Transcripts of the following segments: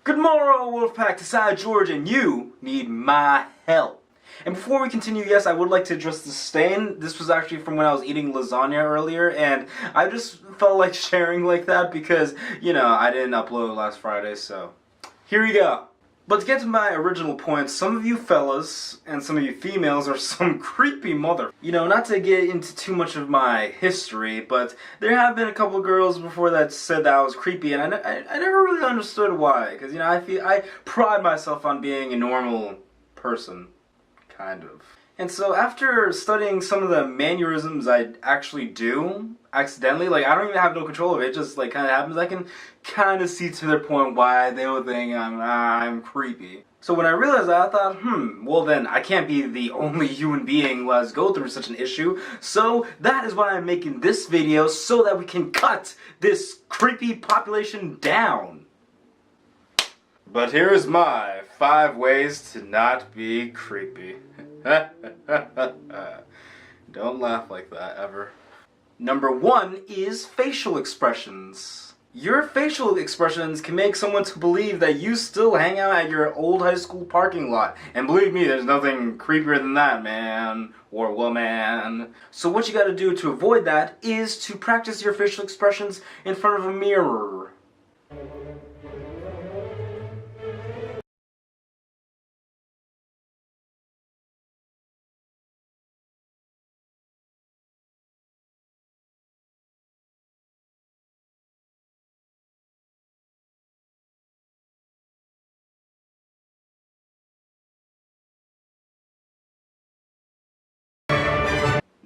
Good morrow, Wolfpack, to Side George, and you need my help. And before we continue, yes, I would like to address the stain. This was actually from when I was eating lasagna earlier, and I just felt like sharing like that because, you know, I didn't upload last Friday, so here you go. But to get to my original point, some of you fellas and some of you females are some creepy mother. You know, not to get into too much of my history, but there have been a couple girls before that said that I was creepy, and I never really understood why. Because, you know, I pride myself on being a normal person, kind of. And so after studying some of the mannerisms I actually do, accidentally, like I don't even have no control of it, it just like kind of happens, I can kind of see to their point why they would think I'm creepy. So when I realized that, I thought, well then, I can't be the only human being who has go through such an issue, so that is why I'm making this video, so that we can cut this creepy population down. But here's my 5 ways to not be creepy. Don't laugh like that, ever. Number 1 is facial expressions. Your facial expressions can make someone to believe that you still hang out at your old high school parking lot. And believe me, there's nothing creepier than that, man. Or woman. So what you gotta do to avoid that is to practice your facial expressions in front of a mirror.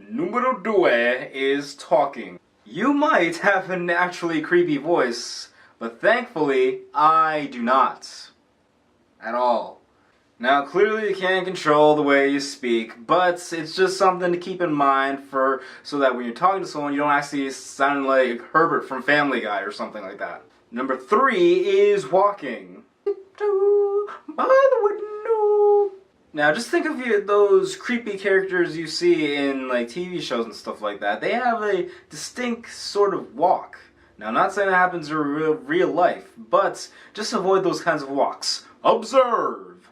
Numero 2 is talking. You might have a naturally creepy voice, but thankfully, I do not. At all. Now, clearly you can't control the way you speak, but it's just something to keep in mind so that when you're talking to someone, you don't actually sound like Herbert from Family Guy or something like that. Number 3 is walking. By the window. Now, just think of those creepy characters you see in like TV shows and stuff like that. They have a distinct sort of walk. Now, I'm not saying that happens in real life, but just avoid those kinds of walks. Observe!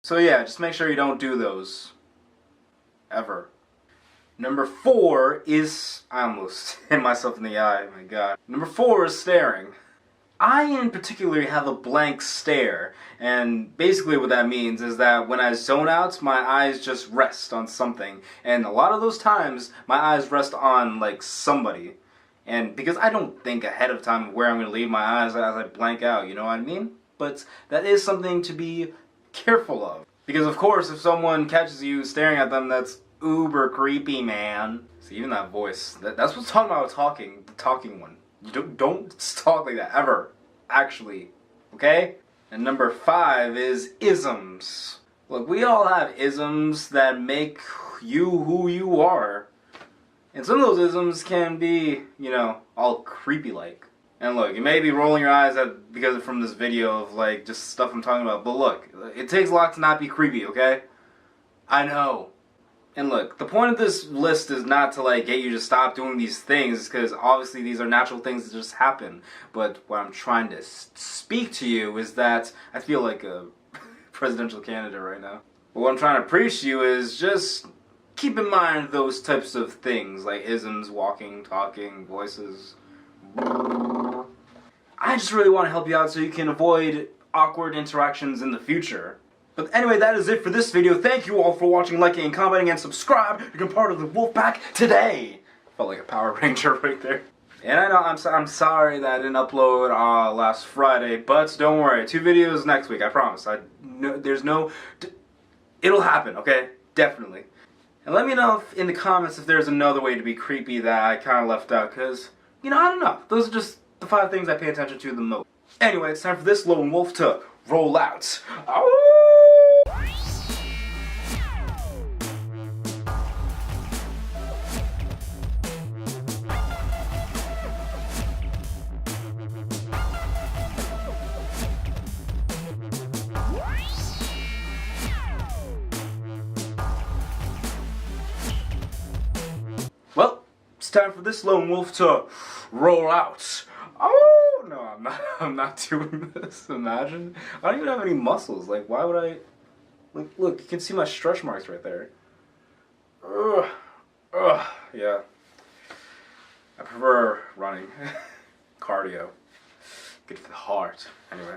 So yeah, just make sure you don't do those. Ever. Number 4 is... I almost hit myself in the eye, my god. Number 4 is staring. I in particular have a blank stare, and basically what that means is that when I zone out, my eyes just rest on something. And a lot of those times, my eyes rest on, like, somebody. And because I don't think ahead of time of where I'm going to leave my eyes as I blank out, you know what I mean? But that is something to be careful of. Because of course, if someone catches you staring at them, that's uber creepy, man. See, even that voice, that's what's talking about talking, the talking one. You don't talk like that, ever. Actually. Okay? And number 5 is isms. Look, we all have isms that make you who you are. And some of those isms can be, you know, all creepy-like. And look, you may be rolling your eyes at because from this video of like just stuff I'm talking about, but look, it takes a lot to not be creepy, okay? I know. And look, the point of this list is not to like get you to stop doing these things, because obviously these are natural things that just happen. But what I'm trying to speak to you is that I feel like a presidential candidate right now. But what I'm trying to preach to you is just keep in mind those types of things, like isms, walking, talking, voices. I just really want to help you out so you can avoid awkward interactions in the future. But anyway, that is it for this video. Thank you all for watching, liking, and commenting, and subscribe to become part of the Wolfpack today. Felt like a Power Ranger right there. And I know I'm sorry that I didn't upload last Friday, but don't worry, 2 videos next week. I promise. It'll happen. Okay, definitely. And let me know in the comments if there's another way to be creepy that I kind of left out, because I don't know. Those are just the 5 things I pay attention to the most. Anyway, it's time for this lone wolf to roll out. Well, it's time for this lone wolf to roll out. Oh no, I'm not. I'm not doing this. Imagine. I don't even have any muscles. Like, why would I? Like, look, you can see my stretch marks right there. Ugh. Ugh. Yeah. I prefer running. Cardio. Good for the heart. Anyway.